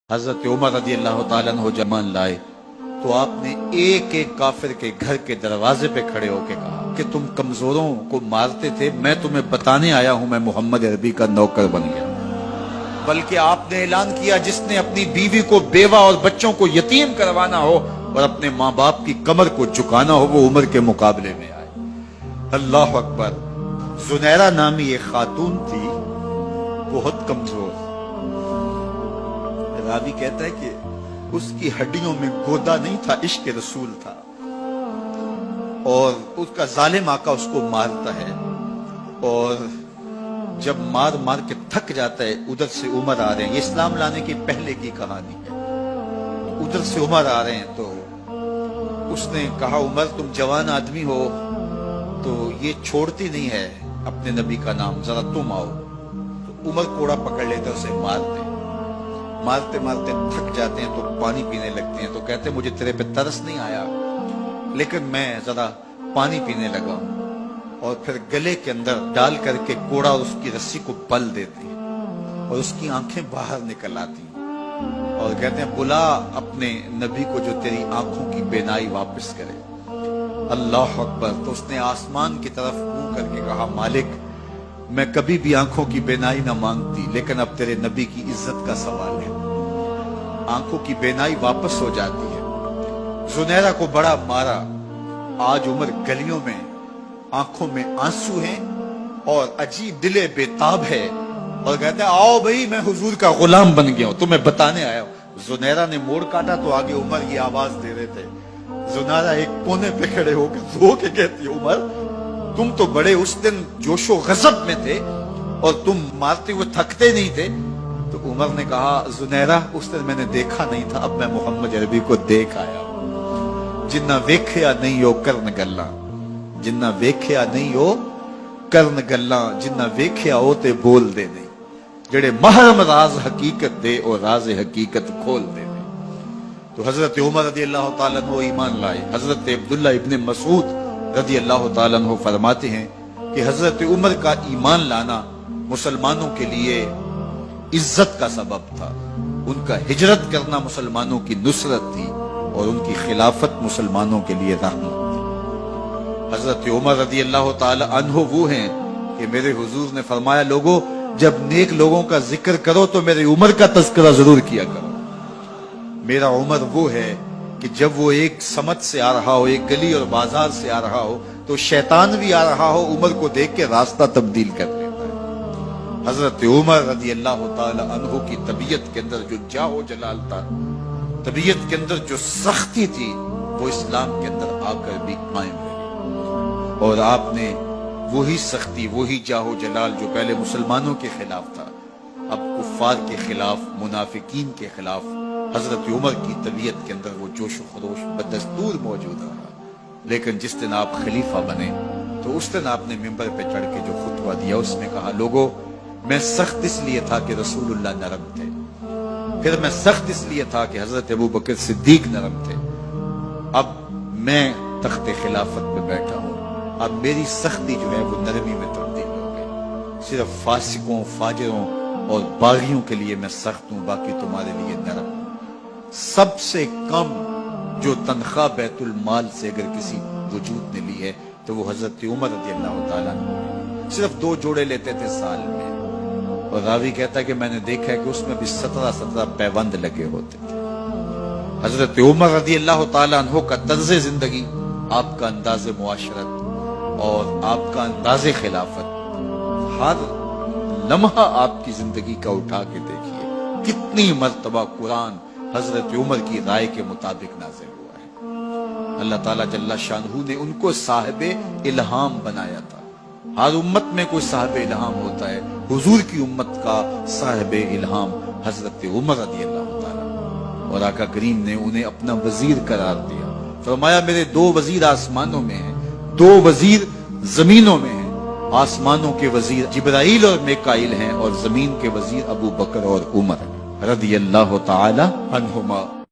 حضرت عمر رضی اللہ تعالیٰ عنہ جمان لائے تو آپ نے ایک ایک کافر کے گھر کے دروازے پہ کھڑے ہو کے کہا کہ تم کمزوروں کو مارتے تھے، میں تمہیں بتانے آیا ہوں میں محمد عربی کا نوکر بن گیا۔ بلکہ آپ نے اعلان کیا جس نے اپنی بیوی کو، بیوہ اور بچوں کو یتیم کروانا ہو اور اپنے ماں باپ کی کمر کو جھکانا ہو وہ عمر کے مقابلے میں آئے۔ اللہ اکبر۔ زنیرہ نامی ایک خاتون تھی، بہت کمزور، راوی کہتا ہے کہ اس کی ہڈیوں میں گودا نہیں تھا، عشق رسول تھا، اور اس کا ظالم آقا اس کو مارتا ہے، اور جب مار مار کے تھک جاتا ہے ادھر سے عمر آ رہے ہیں، یہ اسلام لانے کی پہلے کی کہانی ہے، ادھر سے عمر آ رہے ہیں تو اس نے کہا عمر تم جوان آدمی ہو تو یہ چھوڑتی نہیں ہے اپنے نبی کا نام، ذرا تم آؤ۔ تو عمر کوڑا پکڑ لیتے اسے مارتے مارتے تھک جاتے ہیں تو پانی پینے لگتے ہیں، تو کہتے ہیں مجھے تیرے پہ ترس نہیں آیا لیکن میں ذرا پانی پینے لگا ہوں، اور پھر گلے کے اندر ڈال کر کے کوڑا اس کی رسی کو پل دیتی اور اس کی آنکھیں باہر نکل آتی اور کہتے ہیں بلا اپنے نبی کو جو تیری آنکھوں کی بینائی واپس کرے۔ اللہ اکبر۔ تو اس نے آسمان کی طرف منہ کر کے کہا مالک میں کبھی بھی آنکھوں کی بینائی نہ مانگتی لیکن اب تیرے نبی کی عزت کا سوال ہے۔ آنکھوں کی بینائی واپس ہو جاتی ہے۔ زنیرہ کو بڑا مارا، آج عمر گلیوں میں آنکھوں میں آنسو ہیں اور عجیب دل بےتاب ہے، اور کہتے ہیں آؤ بھئی میں حضور کا غلام بن گیا ہوں، تمہیں بتانے آیا ہوں۔ زنیرہ نے موڑ کاٹا تو آگے عمر یہ آواز دے رہے تھے۔ زنیرہ ایک کونے پہ کھڑے ہو کے رو کے کہتی عمر تم تو بڑے اس دن جوش و غضب میں تھے اور تم مارتے ہوئے تھکتے نہیں تھے۔ تو عمر نے کہا زنیرہ اس دن میں نے دیکھا نہیں تھا، اب میں محمد عربی کو دیکھ آیا ہوں۔ جنہ ویکھیا نہیں ہو کرن گلاں، جنہ ویکھیا نہیں ہو کرن گلاں، جنہ ویکھیا ہو تے بول دے نہیں، جڑے محرم راز حقیقت دے اور راز حقیقت کھول دے نہیں۔ تو حضرت عمر رضی اللہ تعالیٰ عنہ ایمان لائے۔ حضرت عبداللہ ابن مسعود رضی اللہ تعالیٰ عنہ فرماتے ہیں کہ حضرت عمر کا ایمان لانا مسلمانوں کے لیے عزت کا سبب تھا، ان کا ہجرت کرنا مسلمانوں کی نصرت تھی اور ان کی خلافت مسلمانوں کے لیے رحمت تھی۔ حضرت عمر رضی اللہ تعالیٰ عنہ وہ ہیں کہ میرے حضور نے فرمایا لوگوں جب نیک لوگوں کا ذکر کرو تو میرے عمر کا تذکرہ ضرور کیا کرو۔ میرا عمر وہ ہے کہ جب وہ ایک سمت سے آ رہا ہو، ایک گلی اور بازار سے آ رہا ہو تو شیطان بھی آ رہا ہو عمر کو دیکھ کے راستہ تبدیل کر لیتا ہے۔ حضرت عمر رضی اللہ تعالی عنہ کی طبیعت کے اندر جو جاہ و جلال تھا، طبیعت کے اندر جو سختی تھی، وہ اسلام کے اندر آ کر بھی قائم رہی، اور آپ نے وہی سختی، وہی جاہ و جلال جو پہلے مسلمانوں کے خلاف تھا اب کفار کے خلاف، منافقین کے خلاف حضرت عمر کی طبیعت کے اندر وہ جوش و خروش بدستور موجود رہا۔ لیکن جس دن آپ خلیفہ بنے تو اس دن آپ نے ممبر پہ چڑھ کے جو خطبہ دیا اس میں کہا لوگوں میں سخت اس لیے تھا کہ رسول اللہ نرم تھے، پھر میں سخت اس لیے تھا کہ حضرت ابوبکر صدیق نرم تھے، اب میں تخت خلافت پہ بیٹھا ہوں، اب میری سختی جو ہے وہ نرمی میں تبدیل ہو گئی، صرف فاسقوں، فاجروں اور باغیوں کے لیے میں سخت ہوں، باقی تمہارے لیے نرم ہوں۔ سب سے کم جو تنخواہ بیت المال سے اگر کسی وجود نے لی ہے تو وہ حضرت عمر رضی اللہ تعالیٰ عنہ، صرف 2 جوڑے لیتے تھے سال میں، اور راوی کہتا ہے کہ میں نے دیکھا ہے کہ اس میں بھی 17 پیوند لگے ہوتے تھے۔ حضرت عمر رضی اللہ تعالیٰ عنہ کا طرز زندگی، آپ کا انداز معاشرت اور آپ کا انداز خلافت، ہر لمحہ آپ کی زندگی کا اٹھا کے دیکھیے کتنی مرتبہ قرآن حضرت عمر کی رائے کے مطابق نازل ہوا ہے۔ اللہ تعالیٰ جل شانہ نے ان کو صاحب الہام بنایا تھا۔ ہر امت میں کوئی صاحب الہام ہوتا ہے، حضور کی امت کا صاحب الہام حضرت عمر رضی اللہ تعالیٰ، اور آقا کریم نے انہیں اپنا وزیر قرار دیا۔ فرمایا میرے 2 وزیر آسمانوں میں ہیں، 2 وزیر زمینوں میں ہیں، آسمانوں کے وزیر جبرائیل اور میکائیل ہیں اور زمین کے وزیر ابو بکر اور عمر رضی اللہ تعالی عنہما۔